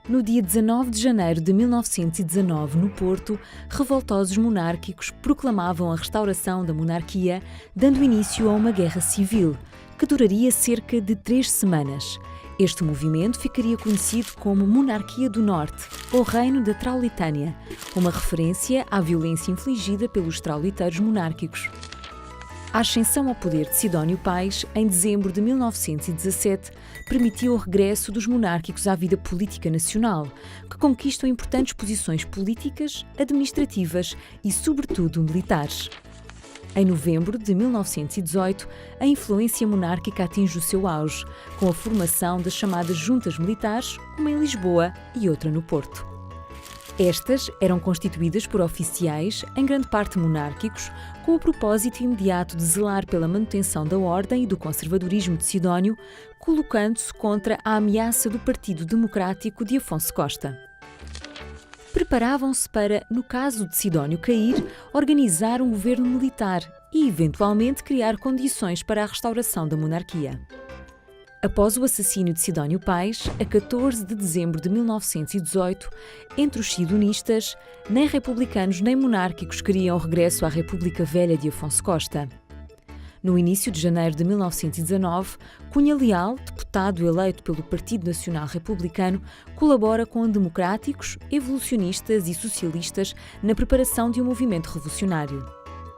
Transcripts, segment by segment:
No dia 19 de janeiro de 1919, no Porto, revoltosos monárquicos proclamavam a restauração da monarquia, dando início a uma guerra civil, que duraria cerca de 3 semanas. Este movimento ficaria conhecido como Monarquia do Norte, ou Reino da Traulitânia, uma referência à violência infligida pelos trauliteiros monárquicos. A ascensão ao poder de Sidónio Pais, em dezembro de 1917, permitiu o regresso dos monárquicos à vida política nacional, que conquistam importantes posições políticas, administrativas e, sobretudo, militares. Em novembro de 1918, a influência monárquica atinge o seu auge, com a formação das chamadas juntas militares, uma em Lisboa e outra no Porto. Estas eram constituídas por oficiais, em grande parte monárquicos, com o propósito imediato de zelar pela manutenção da ordem e do conservadorismo de Sidónio, colocando-se contra a ameaça do Partido Democrático de Afonso Costa. Preparavam-se para, no caso de Sidónio cair, organizar um governo militar e, eventualmente, criar condições para a restauração da monarquia. Após o assassínio de Sidónio Pais, a 14 de dezembro de 1918, entre os sidonistas, nem republicanos nem monárquicos queriam o regresso à República Velha de Afonso Costa. No início de janeiro de 1919, Cunha Leal, deputado eleito pelo Partido Nacional Republicano, colabora com democráticos, evolucionistas e socialistas na preparação de um movimento revolucionário.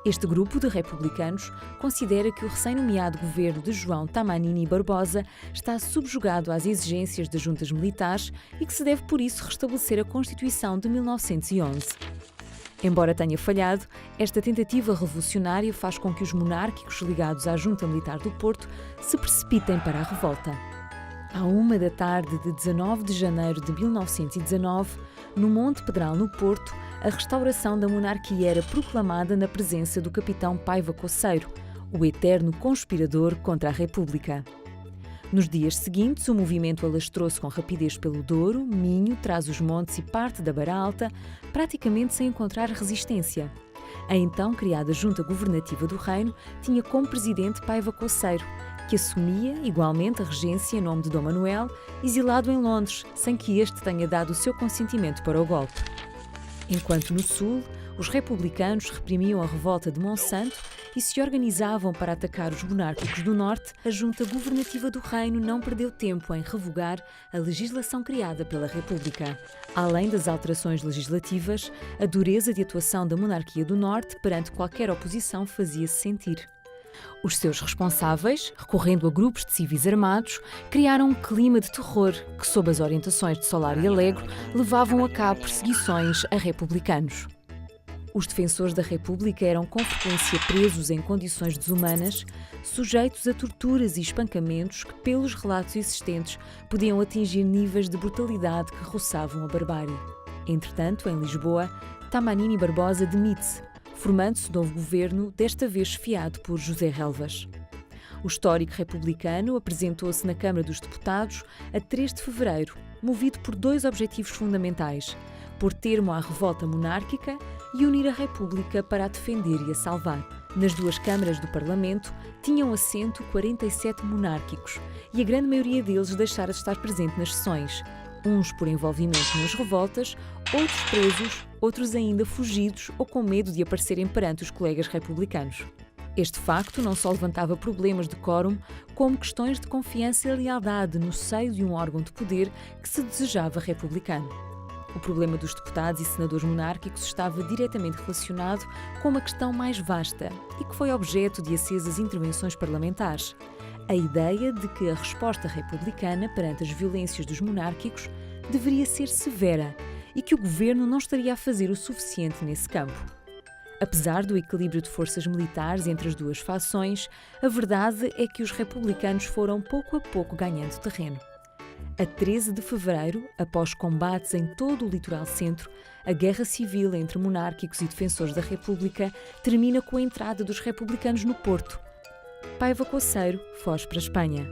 Este grupo de republicanos considera que o recém-nomeado governo de João Tamanini Barbosa está subjugado às exigências das juntas militares e que se deve, por isso, restabelecer a Constituição de 1911. Embora tenha falhado, esta tentativa revolucionária faz com que os monárquicos ligados à Junta Militar do Porto se precipitem para a revolta. À 1 da tarde de 19 de janeiro de 1919, no Monte Pedral, no Porto, a restauração da monarquia era proclamada na presença do capitão Paiva Coceiro, o eterno conspirador contra a República. Nos dias seguintes, o movimento alastrou-se com rapidez pelo Douro, Minho, Trás-os-Montes e parte da Beira Alta, praticamente sem encontrar resistência. A então criada Junta Governativa do Reino tinha como presidente Paiva Coceiro, que assumia, igualmente, a regência em nome de Dom Manuel, exilado em Londres, sem que este tenha dado o seu consentimento para o golpe. Enquanto no Sul, os republicanos reprimiam a revolta de Monsanto e se organizavam para atacar os monárquicos do Norte, a Junta Governativa do Reino não perdeu tempo em revogar a legislação criada pela República. Além das alterações legislativas, a dureza de atuação da monarquia do Norte perante qualquer oposição fazia-se sentir. Os seus responsáveis, recorrendo a grupos de civis armados, criaram um clima de terror que, sob as orientações de Solar e Alegro, levavam a cabo perseguições a republicanos. Os defensores da República eram com frequência presos em condições desumanas, sujeitos a torturas e espancamentos que, pelos relatos existentes, podiam atingir níveis de brutalidade que roçavam a barbárie. Entretanto, em Lisboa, Tamanini Barbosa demite-se, formando-se novo governo, desta vez chefiado por José Relvas. O histórico republicano apresentou-se na Câmara dos Deputados a 3 de fevereiro, movido por 2 objetivos fundamentais: pôr termo à revolta monárquica e unir a República para a defender e a salvar. Nas 2 câmaras do Parlamento tinham assento 47 monárquicos e a grande maioria deles deixara de estar presente nas sessões, uns por envolvimento nas revoltas, outros presos, outros ainda fugidos ou com medo de aparecerem perante os colegas republicanos. Este facto não só levantava problemas de quórum, como questões de confiança e lealdade no seio de um órgão de poder que se desejava republicano. O problema dos deputados e senadores monárquicos estava diretamente relacionado com uma questão mais vasta e que foi objeto de acesas intervenções parlamentares: a ideia de que a resposta republicana perante as violências dos monárquicos deveria ser severa e que o governo não estaria a fazer o suficiente nesse campo. Apesar do equilíbrio de forças militares entre as 2 fações, a verdade é que os republicanos foram pouco a pouco ganhando terreno. A 13 de fevereiro, após combates em todo o litoral centro, a guerra civil entre monárquicos e defensores da República termina com a entrada dos republicanos no Porto. Paiva Coceiro foge para a Espanha.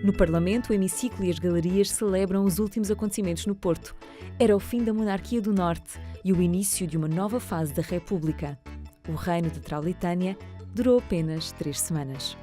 No Parlamento, o hemiciclo e as galerias celebram os últimos acontecimentos no Porto. Era o fim da monarquia do Norte e o início de uma nova fase da República. O reino de Traulitânia durou apenas 3 semanas.